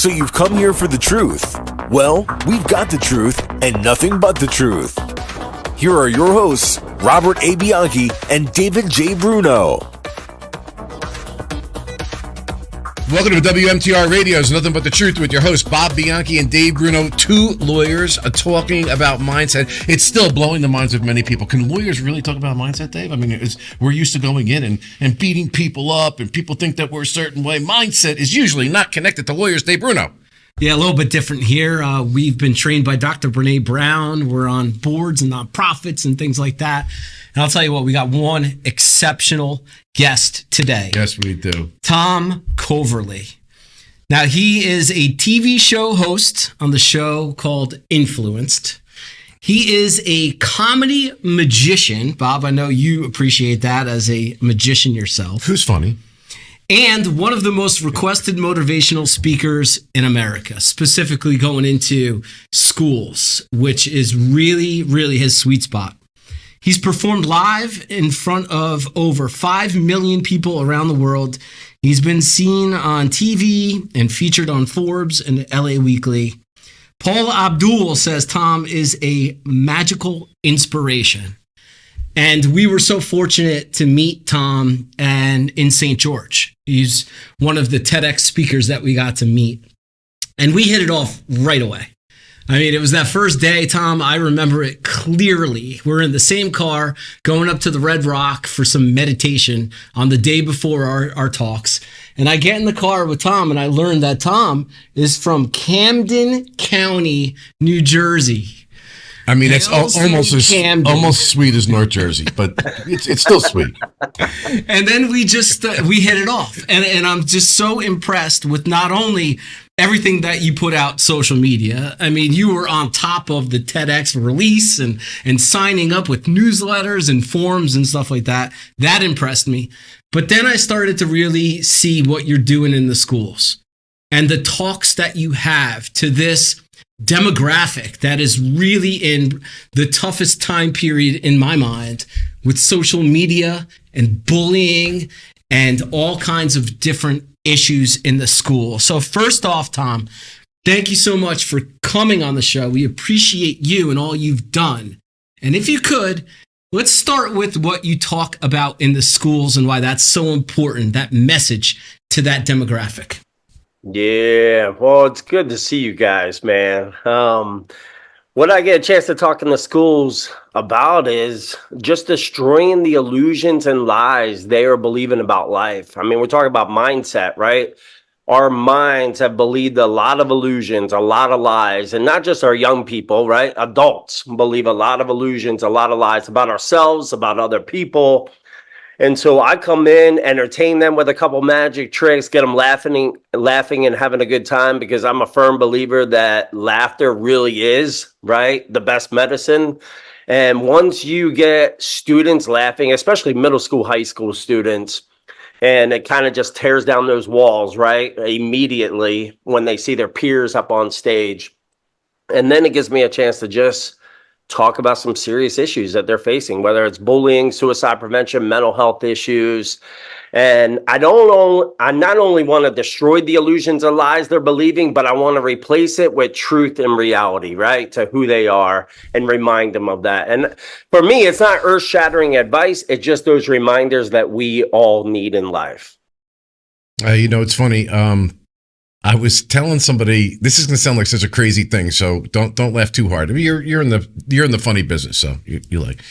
So you've come here for the truth. Well, we've got the truth and nothing but the truth. Here are your hosts, Robert A. Bianchi and David J. Bruno. Welcome to WMTR Radio's Nothing But the Truth with your hosts, Bob Bianchi and Dave Bruno, two lawyers talking about mindset. It's still blowing the minds of many people. Can lawyers really talk about mindset, Dave? I mean, we're used to going in and beating people up, and people think that we're a certain way. Mindset is usually not connected to lawyers. Dave Bruno. Yeah, a little bit different here. We've been trained by Dr. Brene Brown. We're on boards and nonprofits and things like that. And I'll tell you what, we got one exceptional guest today. Yes, we do. Tom Coverley. Now, he is a TV show host on the show called Influenced. He is a comedy magician. Bob, I know you appreciate that as a magician yourself. Who's funny? And one of the most requested motivational speakers in America, specifically going into schools, which is really, really his sweet spot. He's performed live in front of over 5 million people around the world. He's been seen on TV and featured on Forbes and LA Weekly. Paul Abdul says Tom is a magical inspiration. And we were so fortunate to meet Tom in St. George. He's one of the TEDx speakers that we got to meet. And we hit it off right away. I mean, it was that first day, Tom, I remember it clearly. We're in the same car going up to the Red Rock for some meditation on the day before our talks. And I get in the car with Tom, and I learned that Tom is from Camden County, New Jersey. I mean, it's almost sweet as North Jersey, but it's still sweet. And then we just we hit it off, and I'm just so impressed with not only everything that you put out social media. I mean, you were on top of the TEDx release and signing up with newsletters and forums and stuff like that. That impressed me. But then I started to really see what you're doing in the schools and the talks that you have to this demographic that is really in the toughest time period in my mind with social media and bullying and all kinds of different issues in the school. So first off, Tom, thank you so much for coming on the show. We appreciate you and all you've done. And if you could, let's start with what you talk about in the schools and why that's so important, that message to that demographic. Yeah, well, it's good to see you guys, man. What I get a chance to talk in the schools about is just destroying the illusions and lies they are believing about life. I mean, we're talking about mindset, right? Our minds have believed a lot of illusions, a lot of lies, and not just our young people, right? Adults believe a lot of illusions, a lot of lies about ourselves, about other people. And so I come in, entertain them with a couple magic tricks, get them laughing and having a good time, because I'm a firm believer that laughter really is, right, the best medicine. And once you get students laughing, especially middle school, high school students, and it kind of just tears down those walls, right, immediately when they see their peers up on stage. And then it gives me a chance to just talk about some serious issues that they're facing, whether it's bullying, suicide prevention, mental health issues. And I not only want to destroy the illusions and lies they're believing, but I want to replace it with truth and reality, right, to who they are, and remind them of that. And for me, it's not earth-shattering advice. It's just those reminders that we all need in life. It's funny. I was telling somebody, this is going to sound like such a crazy thing, so don't laugh too hard. I mean, you're in the funny business, so you like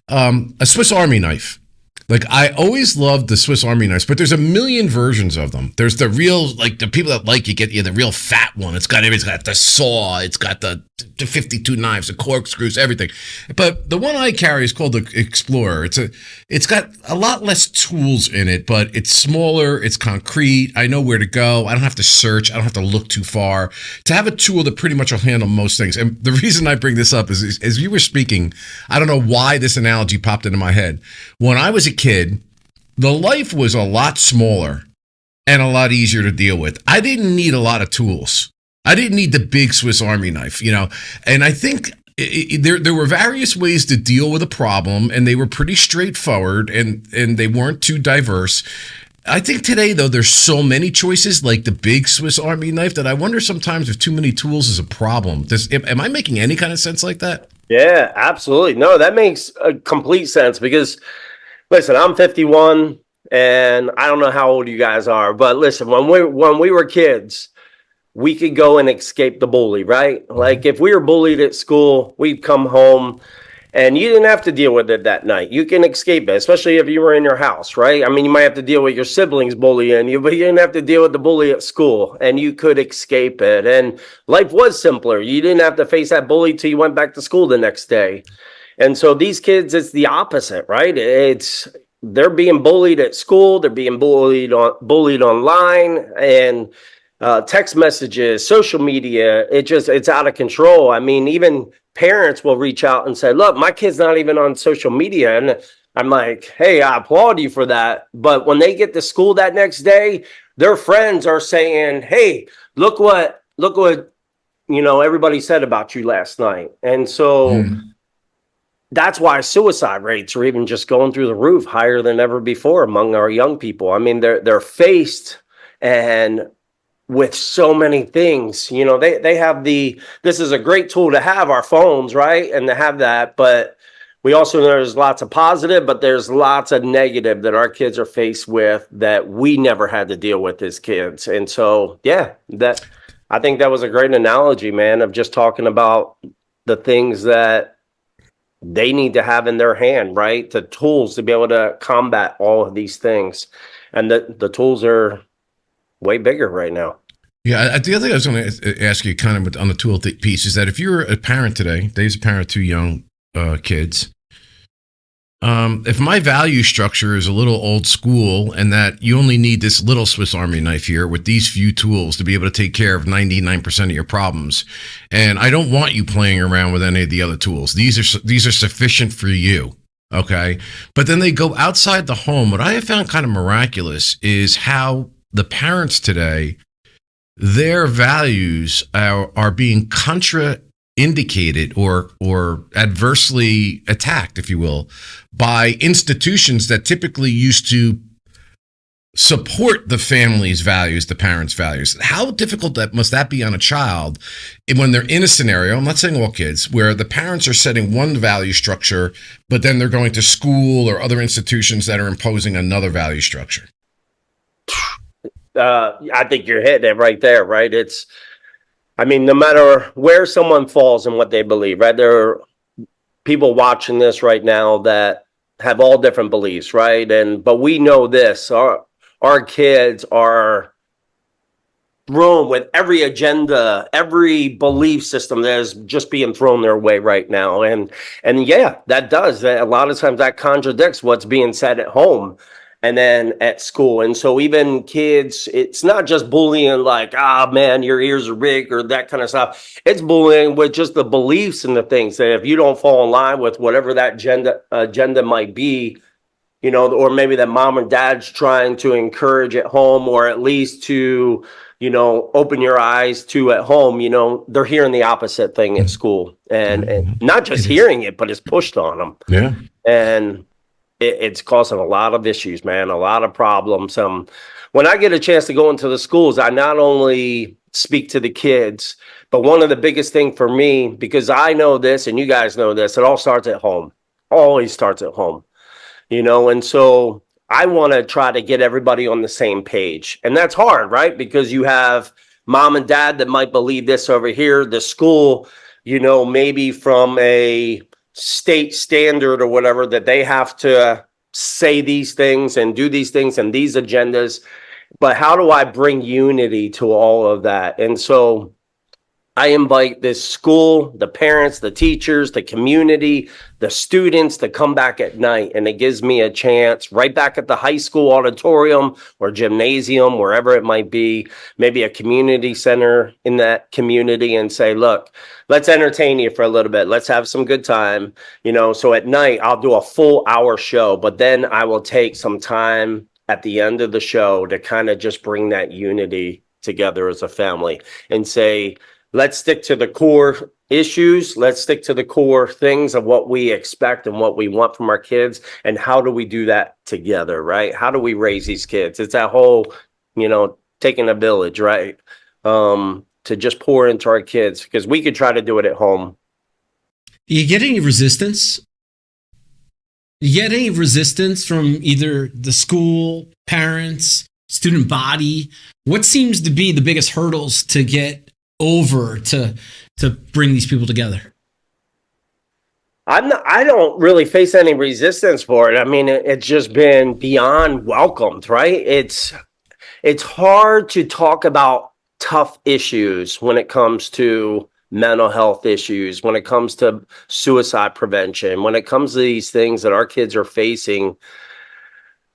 a Swiss Army knife. Like, I always loved the Swiss Army knives, but there's a million versions of them. There's the real, like, the people that like, you get the real fat one. It's got the saw, it's got the 52 knives, the corkscrews, everything. But the one I carry is called the Explorer. It's got a lot less tools in it, but it's smaller, it's concrete. I know where to go. I don't have to search. I don't have to look too far to have a tool that pretty much will handle most things. And the reason I bring this up is, as you were speaking, I don't know why this analogy popped into my head. When I was a kid, the life was a lot smaller and a lot easier to deal with. I didn't need a lot of tools. I didn't need the big Swiss Army knife, and I think there were various ways to deal with a problem, and they were pretty straightforward, and they weren't too diverse. I think today, though, there's so many choices, like the big Swiss Army knife, that I wonder sometimes if too many tools is a problem. Am I making any kind of sense like that? Yeah, absolutely. No, that makes a complete sense because, listen, I'm 51 and I don't know how old you guys are, but listen, when we were kids, we could go and escape the bully, right? Like if we were bullied at school, we'd come home and you didn't have to deal with it that night. You can escape it, especially if you were in your house, right? I mean, you might have to deal with your siblings bullying you, but you didn't have to deal with the bully at school and you could escape it. And life was simpler. You didn't have to face that bully till you went back to school the next day. And so these kids, it's the opposite, right? They're being bullied at school, they're being bullied online, and text messages, social media, it's out of control. I mean, even parents will reach out and say, look, my kid's not even on social media. And I'm like, hey, I applaud you for that. But when they get to school that next day, their friends are saying, hey, look what, everybody said about you last night. And so that's why suicide rates are even just going through the roof, higher than ever before among our young people. I mean, they're faced and with so many things, they have this is a great tool to have, our phones, right? And to have that, but we also know there's lots of positive, but there's lots of negative that our kids are faced with that we never had to deal with as kids. And so, yeah, I think that was a great analogy, man, of just talking about the things that they need to have in their hand, right? The tools to be able to combat all of these things. And the tools are way bigger right now. Yeah, the other thing I was going to ask you kind of on the tool piece is that if you're a parent today, Dave's a parent of two young kids, if my value structure is a little old school and that you only need this little Swiss Army knife here with these few tools to be able to take care of 99% of your problems, and I don't want you playing around with any of the other tools. These are sufficient for you. Okay. But then they go outside the home. What I have found kind of miraculous is how the parents today, their values are being contraindicated or adversely attacked, if you will, by institutions that typically used to support the family's values, the parents' values. How difficult must that be on a child when they're in a scenario, I'm not saying all kids, where the parents are setting one value structure, but then they're going to school or other institutions that are imposing another value structure? I think you're hitting it right there, right? No matter where someone falls and what they believe, right? There are people watching this right now that have all different beliefs, right? But we know this, our kids are thrown with every agenda, every belief system that is just being thrown their way right now. And yeah, that does. A lot of times that contradicts what's being said at home and then at school. And so even kids, it's not just bullying like, man, your ears are big or that kind of stuff. It's bullying with just the beliefs and the things that if you don't fall in line with whatever that agenda might be, or maybe that mom and dad's trying to encourage at home, or at least to, open your eyes to at home, they're hearing the opposite thing at school and not just hearing it, but it's pushed on them. Yeah. And it's causing a lot of issues, man, a lot of problems. When I get a chance to go into the schools, I not only speak to the kids, but one of the biggest thing for me, because I know this and you guys know this, it all starts at home, always starts at home, and so I want to try to get everybody on the same page. And that's hard, right? Because you have mom and dad that might believe this over here, the school, maybe from a state standard or whatever, that they have to say these things and do these things and these agendas. But how do I bring unity to all of that? And so I invite this school, the parents, the teachers, the community, the students to come back at night. And it gives me a chance right back at the high school auditorium or gymnasium, wherever it might be, maybe a community center in that community, and say, look, let's entertain you for a little bit. Let's have some good time. So at night, I'll do a full hour show, but then I will take some time at the end of the show to kind of just bring that unity together as a family and say, let's stick to the core issues. Let's stick to the core things of what we expect and what we want from our kids. And how do we do that together, right? How do we raise these kids? It's that whole, taking a village, right? To just pour into our kids, because we could try to do it at home. You get any resistance? You get any resistance from either the school, parents, student body? What seems to be the biggest hurdles to get over to bring these people together? I don't really face any resistance for it. I mean, it's just been beyond welcomed, right? It's hard to talk about tough issues when it comes to mental health issues, when it comes to suicide prevention, when it comes to these things that our kids are facing.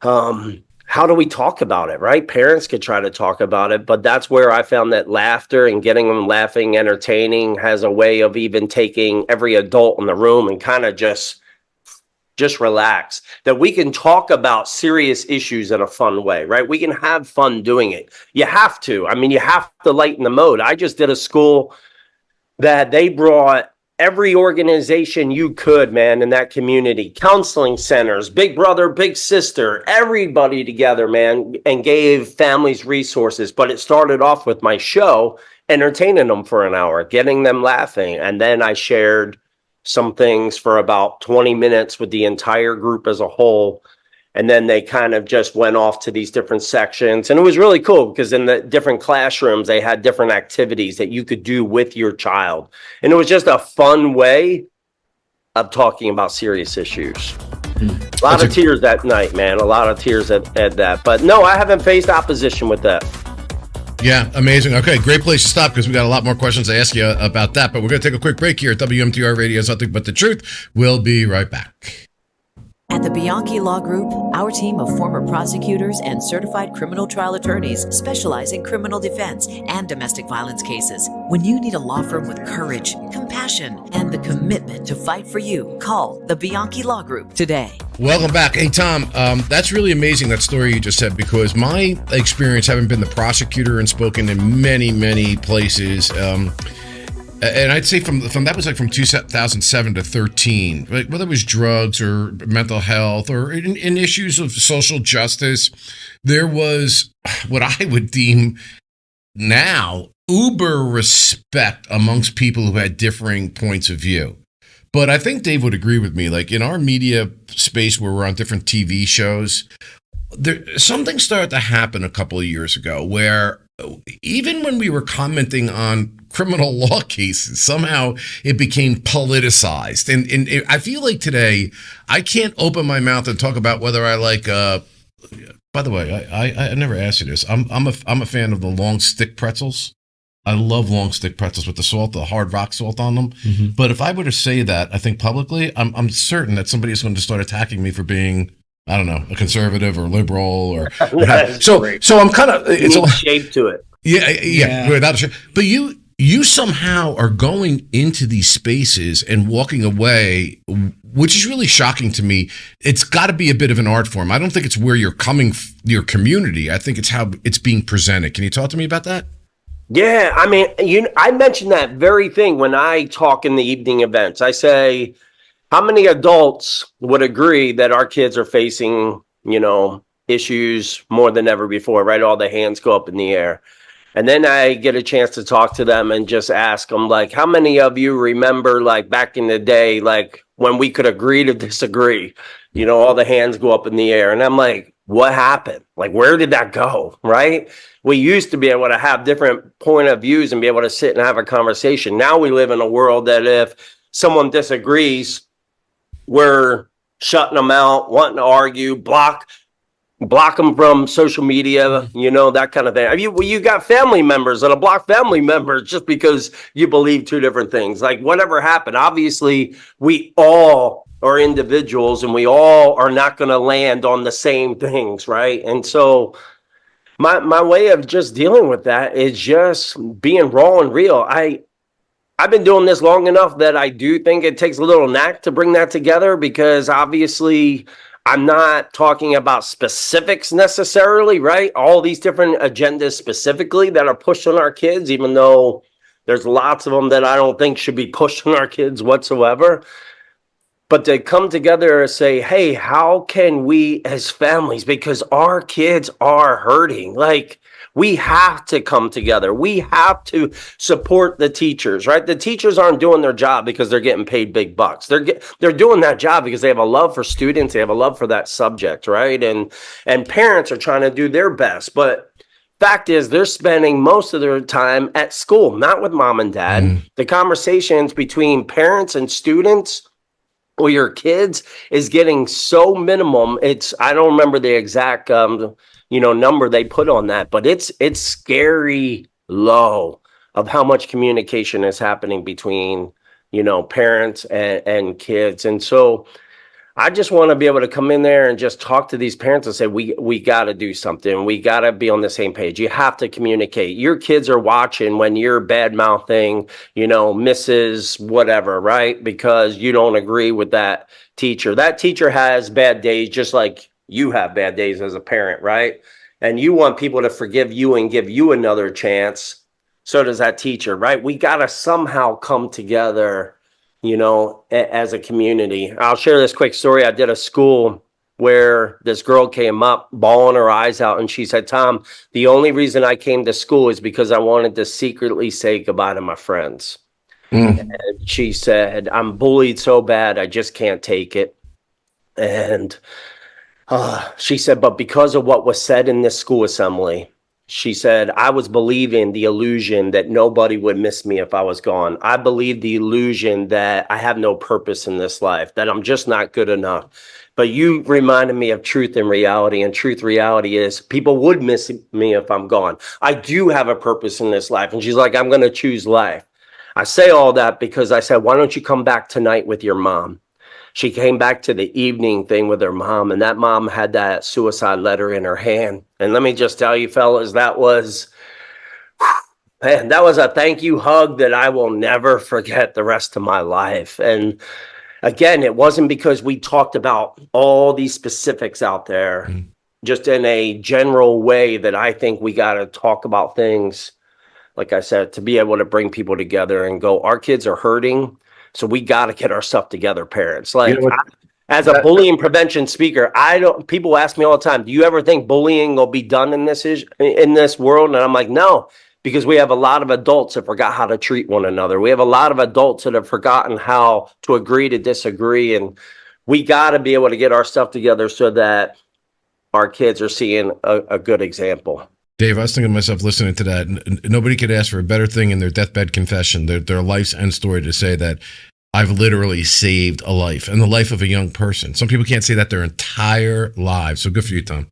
How do we talk about it, right? Parents could try to talk about it, but that's where I found that laughter and getting them laughing, entertaining, has a way of even taking every adult in the room and kind of just relax, that we can talk about serious issues in a fun way, right? We can have fun doing it. You have to. I mean, you have to lighten the mode. I just did a school that they brought every organization you could, man, in that community, counseling centers, big brother, big sister, everybody together, man, and gave families resources. But it started off with my show, entertaining them for an hour, getting them laughing. And then I shared some things for about 20 minutes with the entire group as a whole. And then they kind of just went off to these different sections. And it was really cool because in the different classrooms, they had different activities that you could do with your child. And it was just a fun way of talking about serious issues. A lot of tears that night, man. A lot of tears at that. But no, I haven't faced opposition with that. Yeah, amazing. Okay, great place to stop because we got a lot more questions to ask you about that. But we're going to take a quick break here at WMTR Radio, Nothing But the Truth. We'll be right back. At the Bianchi Law Group, our team of former prosecutors and certified criminal trial attorneys specialize in criminal defense and domestic violence cases. When you need a law firm with courage, compassion, and the commitment to fight for you, call the Bianchi Law Group today. Welcome back. Hey, Tom, that's really amazing, that story you just said, because my experience, having been the prosecutor and spoken in many, many places, and I'd say from that was like from 2007 to 13, like whether it was drugs or mental health or in issues of social justice, there was what I would deem now uber respect amongst people who had differing points of view. But I think Dave would agree with me, like in our media space where we're on different TV shows, something started to happen a couple of years ago where even when we were commenting on criminal law cases, somehow it became politicized. And I feel like today I can't open my mouth and talk about whether I like, by the way, I never asked you this. I'm a fan of the long stick pretzels. I love long stick pretzels with the salt, the hard rock salt on them. Mm-hmm. But if I were to say that, I think publicly, I'm certain that somebody is going to start attacking me for being, I don't know, a conservative or liberal or so I'm kind of, it's a shape to it. Yeah. Without a shape. But you somehow are going into these spaces and walking away, which is really shocking to me. It's got to be a bit of an art form. I don't think it's where you're coming, your community. I think it's how it's being presented. Can you talk to me about that? Yeah, I mean, I mentioned that very thing when I talk in the evening events. I say, how many adults would agree that our kids are facing, issues more than ever before, right? All the hands go up in the air. And then I get a chance to talk to them and just ask them, like, how many of you remember, like, back in the day, like, when we could agree to disagree? All the hands go up in the air. And I'm like, what happened? Like, where did that go, right? We used to be able to have different point of views and be able to sit and have a conversation. Now we live in a world that if someone disagrees, we're shutting them out, wanting to argue, block them from social media, that kind of thing. I mean, you got family members that'll block family members just because you believe two different things. Like, whatever happened, obviously we all are individuals and we all are not going to land on the same things, right? And so my way of just dealing with that is just being raw and real. I've been doing this long enough that I do think it takes a little knack to bring that together, because obviously I'm not talking about specifics necessarily, right? All these different agendas specifically that are pushed on our kids, even though There's lots of them that I don't think should be pushed on our kids whatsoever. But to come together and say, hey, how can we as families, because our kids are hurting, like, we have to come together. We have to support the teachers, right? The teachers aren't doing their job because they're getting paid big bucks. They're doing that job because they have a love for students. They have a love for that subject, right? And parents are trying to do their best. But fact is, they're spending most of their time at school, not with mom and dad. The conversations between parents and students or your kids is getting so minimum. I don't remember the exact number they put on that, but it's scary low of how much communication is happening between parents and kids. And so I just want to be able to come in there and just talk to these parents and say, we got to do something. We got to be on the same page. You have to communicate. Your kids are watching when you're bad mouthing, Mrs. whatever, right? Because you don't agree with that teacher. That teacher has bad days, just like you have bad days as a parent, right? And you want people to forgive you and give you another chance. So does that teacher, right? We got to somehow come together, as a community. I'll share this quick story. I did a school where this girl came up bawling her eyes out, and she said, Tom, the only reason I came to school is because I wanted to secretly say goodbye to my friends. And she said, I'm bullied so bad, I just can't take it. And she said, but because of what was said in this school assembly, she said, I was believing the illusion that nobody would miss me if I was gone. I believed the illusion that I have no purpose in this life, that I'm just not good enough. But you reminded me of truth and reality, and reality is people would miss me if I'm gone. I do have a purpose in this life. And she's like, I'm going to choose life. I say all that because I said, why don't you come back tonight with your mom? She came back to the evening thing with her mom, and that mom had that suicide letter in her hand. And let me just tell you, fellas, that was a thank you hug that I will never forget the rest of my life. And again, it wasn't because we talked about all these specifics out there, just in a general way that I think we got to talk about things, like I said, to be able to bring people together and go, our kids are hurting. So we got to get our stuff together, parents. Like, as a bullying prevention speaker, people ask me all the time, do you ever think bullying will be done in this world? And I'm like, no, because we have a lot of adults that forgot how to treat one another. We have a lot of adults that have forgotten how to agree to disagree. And we got to be able to get our stuff together so that our kids are seeing a good example. Dave, I was thinking to myself, listening to that, nobody could ask for a better thing in their deathbed confession, their life's end story, to say that I've literally saved a life and the life of a young person. Some people can't say that their entire lives. So good for you, Tom.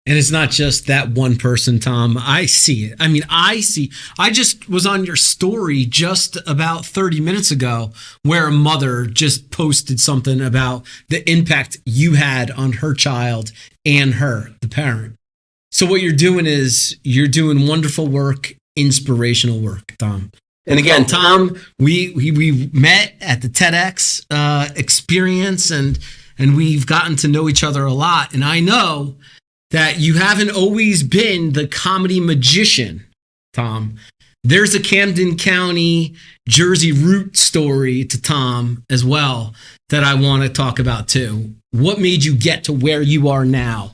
And it's not just that one person, Tom. I see it. I just was on your story just about 30 minutes ago where a mother just posted something about the impact you had on her child and her, the parent. So what you're doing is you're doing wonderful work, inspirational work, Tom. And again, Tom, we met at the TEDx experience, and we've gotten to know each other a lot. And I know that you haven't always been the comedy magician, Tom. There's a Camden County, Jersey root story to Tom as well that I want to talk about too. What made you get to where you are now?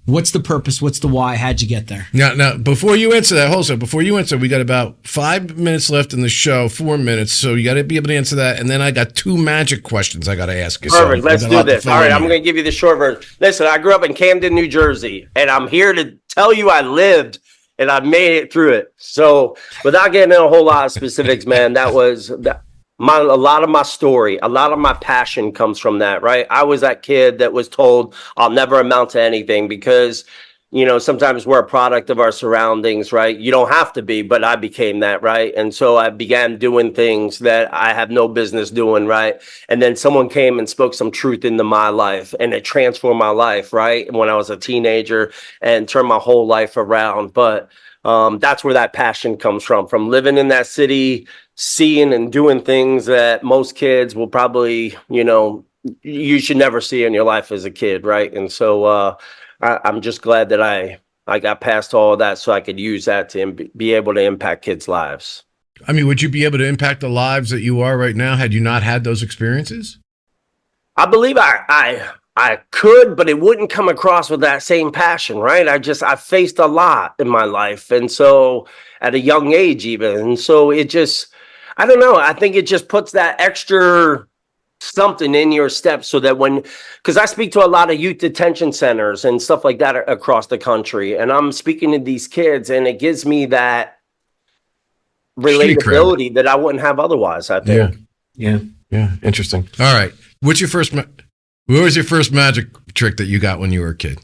What's the purpose? What's the why? How'd you get there? Now, before you answer that, we got about 5 minutes left in the show, 4 minutes. So you got to be able to answer that. And then I got 2 magic questions I got to ask you. Perfect. So let's do this. All right. I'm going to give you the short version. Listen, I grew up in Camden, New Jersey, and I'm here to tell you I lived and I made it through it. So without getting into a whole lot of specifics, man, that was a lot of my story, a lot of my passion comes from that, right? I was that kid that was told I'll never amount to anything because, sometimes we're a product of our surroundings, right? You don't have to be, but I became that, right? And so I began doing things that I have no business doing, right? And then someone came and spoke some truth into my life, and it transformed my life, right? When I was a teenager, and turned my whole life around. But that's where that passion comes from living in that city, seeing and doing things that most kids will probably, you should never see in your life as a kid, right? And so I'm just glad that I got past all of that so I could use that to be able to impact kids' lives. I mean, would you be able to impact the lives that you are right now had you not had those experiences? I believe I could, but it wouldn't come across with that same passion, right? I faced a lot in my life. And so at a young age, even. And so it just, I don't know. I think it just puts that extra something in your step so that because I speak to a lot of youth detention centers and stuff like that across the country. And I'm speaking to these kids, and it gives me that relatability that I wouldn't have otherwise, I think. Yeah. Interesting. All right. What was your first magic trick that you got when you were a kid?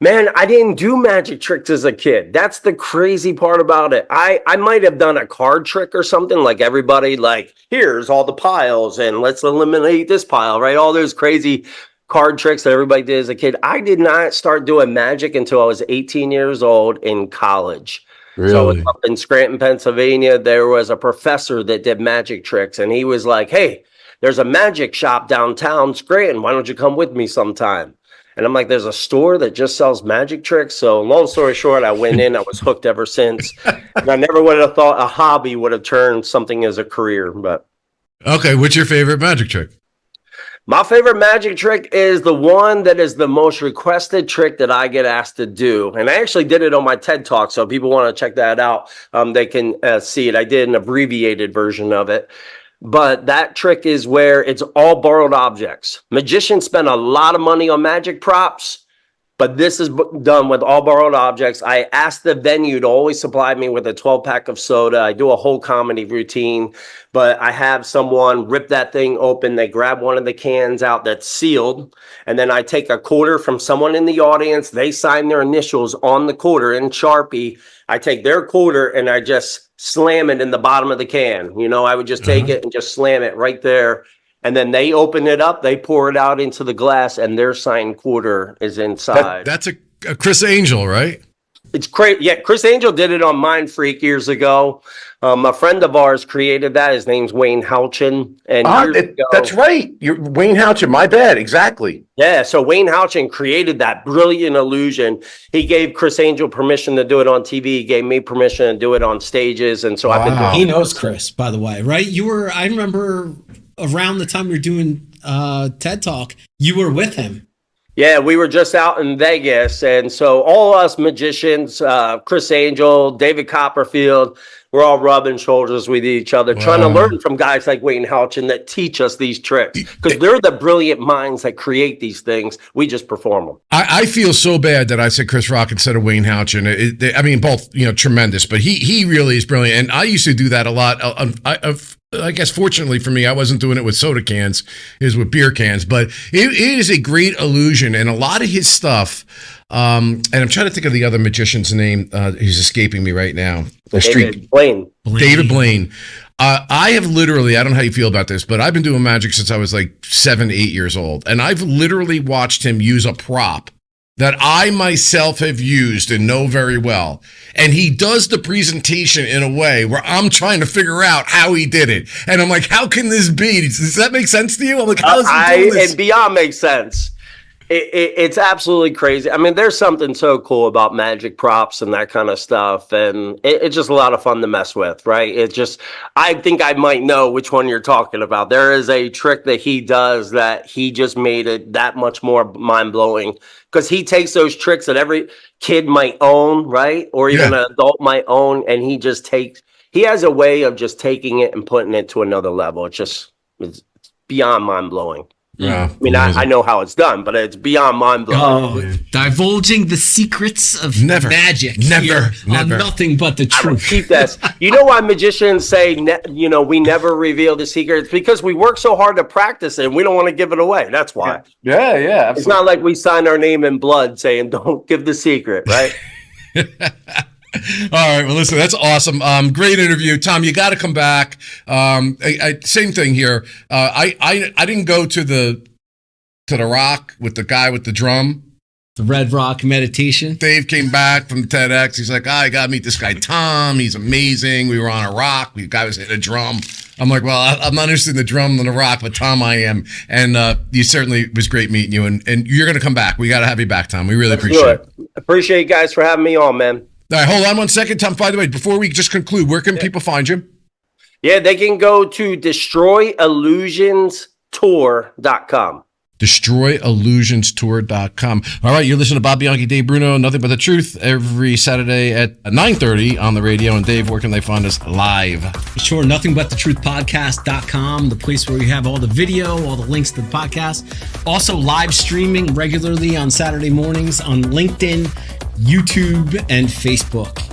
Man, I didn't do magic tricks as a kid. That's the crazy part about it. I might have done a card trick or something, like everybody, like, here's all the piles and let's eliminate this pile, right? All those crazy card tricks that everybody did as a kid. I did not start doing magic until I was 18 years old in college. Really? So I was up in Scranton, Pennsylvania. There was a professor that did magic tricks, and he was like, hey, there's a magic shop downtown Scranton. Why don't you come with me sometime? And I'm like, there's a store that just sells magic tricks. So long story short, I went in, I was hooked ever since. And I never would have thought a hobby would have turned something as a career. But okay, what's your favorite magic trick? my favorite magic trick is the one that is the most requested trick that I get asked to do. And I actually did it on my TED Talk. So if people want to check that out, they can see it. I did an abbreviated version of it. But that trick is where it's all borrowed objects. Magicians spend a lot of money on magic props, but this is done with all borrowed objects. I asked the venue to always supply me with a 12-pack of soda. I do a whole comedy routine, but I have someone rip that thing open. They grab one of the cans out that's sealed, and then I take a quarter from someone in the audience. They sign their initials on the quarter in Sharpie. I take their quarter and I just slam it in the bottom of the can. You know, I would just take it and just slam it right there. And then they open it up, they pour it out into the glass, and their signed quarter is inside. That's a Chris Angel, right? It's great. Yeah, Chris Angel did it on Mind Freak years ago. A friend of ours created that. His name's Wayne Houchin. And that's right. You're Wayne Houchin. My bad. Exactly. Yeah. So Wayne Houchin created that brilliant illusion. He gave Chris Angel permission to do it on TV. He gave me permission to do it on stages. And so I've been doing. He knows Chris, by the way, right? I remember around the time you're doing TED Talk, you were with him. Yeah, we were just out in Vegas. And so all us magicians, Chris Angel, David Copperfield, we're all rubbing shoulders with each other, trying to learn from guys like Wayne Houchin that teach us these tricks. Because they're the brilliant minds that create these things. We just perform them. I feel so bad that I said Chris Rock instead of Wayne Houchin. I mean, both, tremendous, but he really is brilliant. And I used to do that a lot. I guess fortunately for me, I wasn't doing it with soda cans, it was with beer cans, but it is a great illusion. And a lot of his stuff, and I'm trying to think of the other magician's name. He's escaping me right now. David Blaine. David Blaine. I have literally, I don't know how you feel about this, but I've been doing magic since I was like 7, 8 years old. And I've literally watched him use a prop that I myself have used and know very well. And he does the presentation in a way where I'm trying to figure out how he did it. And I'm like, how can this be? Does that make sense to you? I'm like, how is he doing this? And beyond makes sense. It's absolutely crazy. I mean, there's something so cool about magic props and that kind of stuff. And it's just a lot of fun to mess with, right? It's just, I think I might know which one you're talking about. There is a trick that he does that he just made it that much more mind-blowing. Because he takes those tricks that every kid might own, right? Or even an adult might own. And he has a way of just taking it and putting it to another level. It's beyond mind-blowing. Yeah, I mean, I know how it's done, but it's beyond mind-blowing. Divulging the secrets of magic. Never. On Nothing But the Truth. Keep this. You know why magicians say, we never reveal the secret? It's because we work so hard to practice it, and we don't want to give it away. That's why. Yeah, absolutely. It's not like we sign our name in blood saying, don't give the secret, right? All right. Well, listen, that's awesome. Great interview, Tom. You got to come back. Same thing here. I didn't go to the Rock with the guy with the drum. The Red Rock meditation. Dave came back from TEDx. He's like, I got to meet this guy, Tom. He's amazing. We were on a rock. The guy was hitting a drum. I'm like, well, I'm not interested in the drum and the rock, but Tom, I am. And you certainly was great meeting you. And you're going to come back. We got to have you back, Tom. We really appreciate it. Appreciate you guys for having me on, man. All right, hold on one second, Tom. By the way, before we just conclude, where can people find you? Yeah, they can go to destroyillusionstour.com. DestroyIllusionstour.com. All right, you're listening to Bob Bianchi, Dave Bruno, Nothing But the Truth, every Saturday at 9:30 on the radio. And Dave, where can they find us live? Sure, nothingbuttethetruthpodcast.com, the place where you have all the video, all the links to the podcast. Also live streaming regularly on Saturday mornings on LinkedIn, YouTube, and Facebook.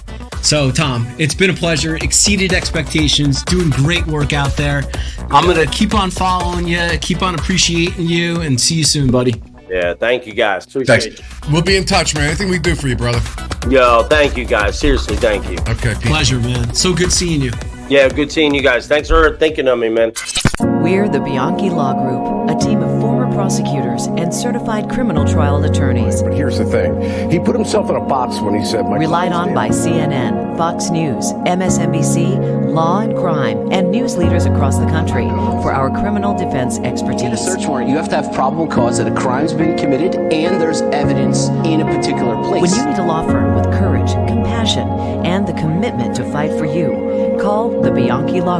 So, Tom, it's been a pleasure. Exceeded expectations. Doing great work out there. I'm going to keep on following you, keep on appreciating you, and see you soon, buddy. Yeah, thank you guys. Thanks. Appreciate We'll be in touch, man. Anything we do for you, brother. it. Yo, thank you guys. Seriously, thank you. Okay, peace. Pleasure, man. So good seeing you. Yeah, good seeing you guys. Thanks for thinking of me, man. We're the Bianchi Law Group, a team of former prosecutors and certified criminal trial attorneys. But here's the thing. He put himself in a box when he said, Relied on by CNN, Fox News, MSNBC, Law and Crime, and news leaders across the country for our criminal defense To get a expertise. search warrant, you have to have probable cause that a crime's been committed and there's evidence in a particular place. When you need a law firm with courage, compassion, and the commitment to fight for you, call the Bianchi Law